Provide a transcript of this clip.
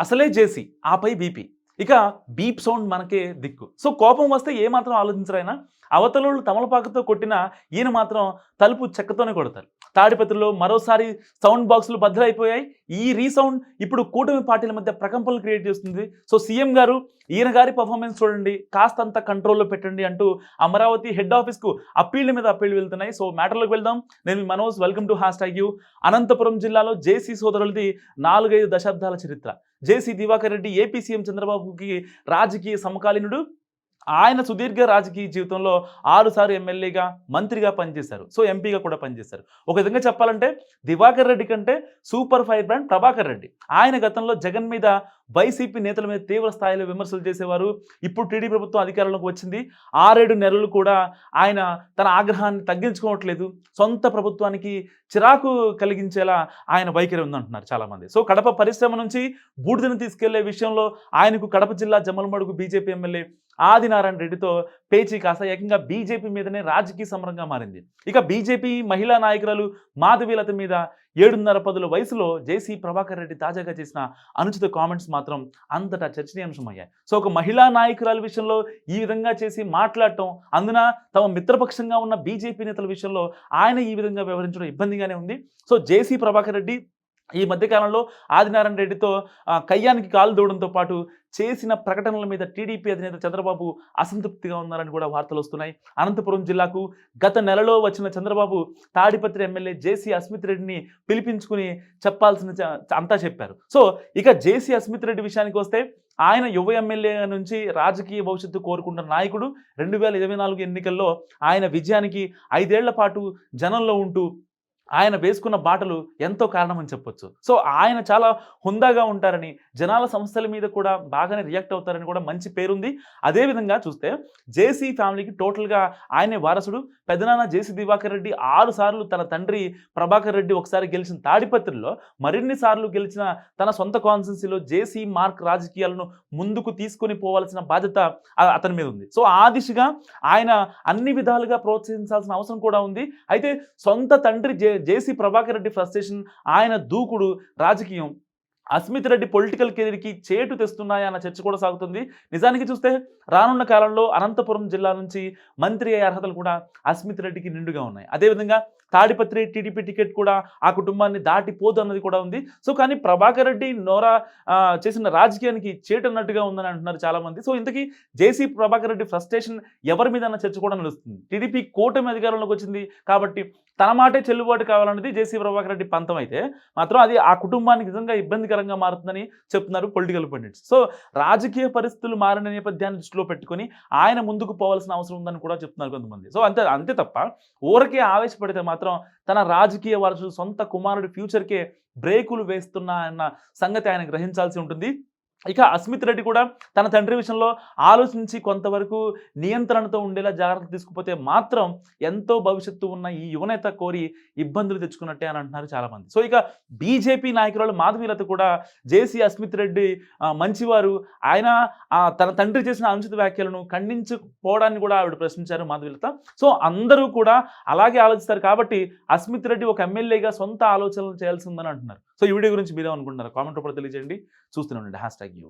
అసలే జేసీ, ఆపై బీపీ. ఇక బీప్ సౌండ్ మనకే దిక్కు. సో కోపం వస్తే ఏమాత్రం ఆలోచించరైనా అవతలోళ్ళు తమలపాకుతో కొట్టినా ఈయన మాత్రం తలుపు చెక్కతోనే కొడతారు. తాడిపత్రిలో మరోసారి సౌండ్ బాక్సులు బద్దలైపోయాయి. ఈ రీసౌండ్ ఇప్పుడు కూటమి పార్టీల మధ్య ప్రకంపనలు క్రియేట్ చేస్తుంది. సో సీఎం గారు ఈయన గారి పర్ఫార్మెన్స్ చూడండి, కాస్తంత కంట్రోల్లో పెట్టండి అంటూ అమరావతి హెడ్ ఆఫీస్కు అప్పీళ్ల మీద అప్పీళ్లు వెళ్తున్నాయి. సో మ్యాటర్లోకి వెళ్దాం. నేను మీ మనోజ్, వెల్కమ్ టు #యూ. అనంతపురం జిల్లాలో జేసీ సోదరులది 4-5 దశాబ్దాల చరిత్ర. JC Diwakar Reddy AP CM చంద్రబాబుకి రాజకీయ సమకాలీనుడు. ఆయన సుదీర్ఘ రాజకీయ జీవితంలో 6 సార్లు ఎమ్మెల్యేగా, మంత్రిగా పనిచేశారు. సో ఎంపీగా కూడా పనిచేశారు. ఒక విధంగా చెప్పాలంటే దివాకర్ రెడ్డి కంటే super fire brand Prabhakar Reddy. ఆయన గతంలో జగన్ మీద, వైసీపీ నేతల మీద తీవ్ర స్థాయిలో విమర్శలు చేసేవారు. ఇప్పుడు టీడీ ప్రభుత్వం అధికారంలోకి వచ్చింది. 6-7 నెలలు కూడా ఆయన తన ఆగ్రహాన్ని తగ్గించుకోవట్లేదు. సొంత ప్రభుత్వానికి చిరాకు కలిగించేలా ఆయన వైఖరి ఉందంటున్నారు చాలామంది. సో కడప పరిశ్రమ నుంచి బూడిదను తీసుకెళ్లే విషయంలో ఆయనకు కడప జిల్లా జమ్మలమడుగు బీజేపీ ఎమ్మెల్యే ఆదినారాయణ రెడ్డితో పేచీ కాస్త ఏకంగా బీజేపీ మీదనే రాజకీయ సమరంగా మారింది. ఇక బీజేపీ మహిళా నాయకురాలు మాధవీలత మీద 7.5 వయసులో జేసీ ప్రభాకర్ రెడ్డి తాజాగా చేసిన అనుచిత కామెంట్స్ మాత్రం అంతటా చర్చనీయాంశమయ్యాయి. సో ఒక మహిళా నాయకురాల విషయంలో ఈ విధంగా చేసి మాట్లాడటం, అందున తమ మిత్రపక్షంగా ఉన్న బీజేపీ నేతల విషయంలో ఆయన ఈ విధంగా వ్యవహరించడం ఇబ్బందిగానే ఉంది. సో జేసీ ప్రభాకర్ రెడ్డి ఈ మధ్యకాలంలో ఆదినారాయణ రెడ్డితో కయ్యానికి కాలు దూవడంతో పాటు చేసిన ప్రకటనల మీద టీడీపీ అధినేత చంద్రబాబు అసంతృప్తిగా ఉన్నారని కూడా వార్తలు వస్తున్నాయి. అనంతపురం జిల్లాకు గత నెలలో వచ్చిన చంద్రబాబు తాడిపత్రి ఎమ్మెల్యే జేసీ అస్మిత్ రెడ్డిని పిలిపించుకుని చెప్పాల్సిన అంతా చెప్పారు. సో ఇక జేసీ అస్మిత్ రెడ్డి విషయానికి వస్తే ఆయన యువ ఎమ్మెల్యే నుంచి రాజకీయ భవిష్యత్తు కోరుకుంటున్న నాయకుడు. 2024 ఎన్నికల్లో ఆయన విజయానికి 5 ఏళ్ల పాటు జనంలో ఉంటూ ఆయన వేసుకున్న బాటలు ఎంతో కారణమని చెప్పొచ్చు. సో ఆయన చాలా హుందాగా ఉంటారని, జనాల సమస్యల మీద కూడా బాగానే రియాక్ట్ అవుతారని కూడా మంచి పేరుంది. అదేవిధంగా చూస్తే జేసీ ఫ్యామిలీకి టోటల్గా ఆయనే వారసుడు. పెదనాన్న జేసీ దివాకర్ రెడ్డి 6 సార్లు, తన తండ్రి ప్రభాకర్ రెడ్డి ఒకసారి గెలిచిన తాడిపత్రిలో మరిన్ని సార్లు గెలిచిన తన సొంత కాన్స్టిట్యున్సీలో జేసీ మార్క్ రాజకీయాలను ముందుకు తీసుకొని పోవాల్సిన బాధ్యత అతని మీద ఉంది. సో ఆ దిశగా ఆయన అన్ని విధాలుగా ప్రోత్సహించాల్సిన అవసరం కూడా ఉంది. అయితే సొంత తండ్రి జేసీ ప్రభాకర్ రెడ్డి ఫ్రస్ట్రేషన్, ఆయన దూకుడు రాజకీయం అస్మిత్ రెడ్డి పొలిటికల్ కెరీర్కి చేటు తెస్తున్నాయా అన్న చర్చ కూడా సాగుతుంది. నిజానికి చూస్తే రానున్న కాలంలో అనంతపురం జిల్లా నుంచి మంత్రి అయ్యే అర్హతలు కూడా అస్మిత్ రెడ్డికి నిండుగా ఉన్నాయి. అదేవిధంగా తాడిపత్రి టీడీపీ టికెట్ కూడా ఆ కుటుంబాన్ని దాటిపోదు అన్నది కూడా ఉంది. సో కానీ ప్రభాకర్ రెడ్డి నోరా చేసిన రాజకీయానికి చేటన్నట్టుగా ఉందని అంటున్నారు చాలామంది. సో ఇంతకీ జేసీ ప్రభాకర్ రెడ్డి ఫ్రస్ట్రేషన్ ఎవరి మీద అన్న చర్చ కూడా నడుస్తుంది. టీడీపీ కూటమి అధికారంలోకి వచ్చింది కాబట్టి తన మాటే చెల్లుబాటు కావాలన్నది జేసీ ప్రభాకర్ రెడ్డి పంతం అయితే మాత్రం అది ఆ కుటుంబానికి నిజంగా ఇబ్బందికరంగా మారుతుందని చెప్తున్నారు పొలిటికల్ పండిట్స్. సో రాజకీయ పరిస్థితులు మారిన నేపథ్యాన్ని దృష్టిలో పెట్టుకొని ఆయన ముందుకు పోవాల్సిన అవసరం ఉందని కూడా చెప్తున్నారు కొంతమంది. సో అంతే తప్ప ఊరకే ఆవేశపడితే మాత్రం తన రాజకీయ వారసుడు సొంత కుమారుడి ఫ్యూచర్కే బ్రేకులు వేస్తున్నా అన్న సంగతి ఆయన గ్రహించాల్సి ఉంటుంది. ఇక అస్మిత్ రెడ్డి కూడా తన తండ్రి విషయంలో ఆలోచించి కొంతవరకు నియంత్రణతో ఉండేలా జాగ్రత్త తీసుకుపోతే మాత్రం ఎంతో భవిష్యత్తు ఉన్న ఈ యువనేత కోరి ఇబ్బందులు తెచ్చుకున్నట్టే అని అంటున్నారు చాలామంది. సో ఇక బీజేపీ నాయకురాలు మాధవీలత కూడా జేసీ అస్మిత్ రెడ్డి మంచివారు, ఆయన తన తండ్రి చేసిన అనుచిత వ్యాఖ్యలను ఖండించుకోవడాన్ని కూడా ఆవిడ ప్రశ్నించారు మాధవీలత. సో అందరూ కూడా అలాగే ఆలోచిస్తారు కాబట్టి అస్మిత్ రెడ్డి ఒక ఎమ్మెల్యేగా సొంత ఆలోచనలు చేయాల్సి ఉందని అంటున్నారు. సో ఈ వీడియో గురించి మీరేమనుకుంటున్నారు? కామెంట్ రూపంలో తెలియజేయండి. చూస్తూనే ఉండండి #యూ.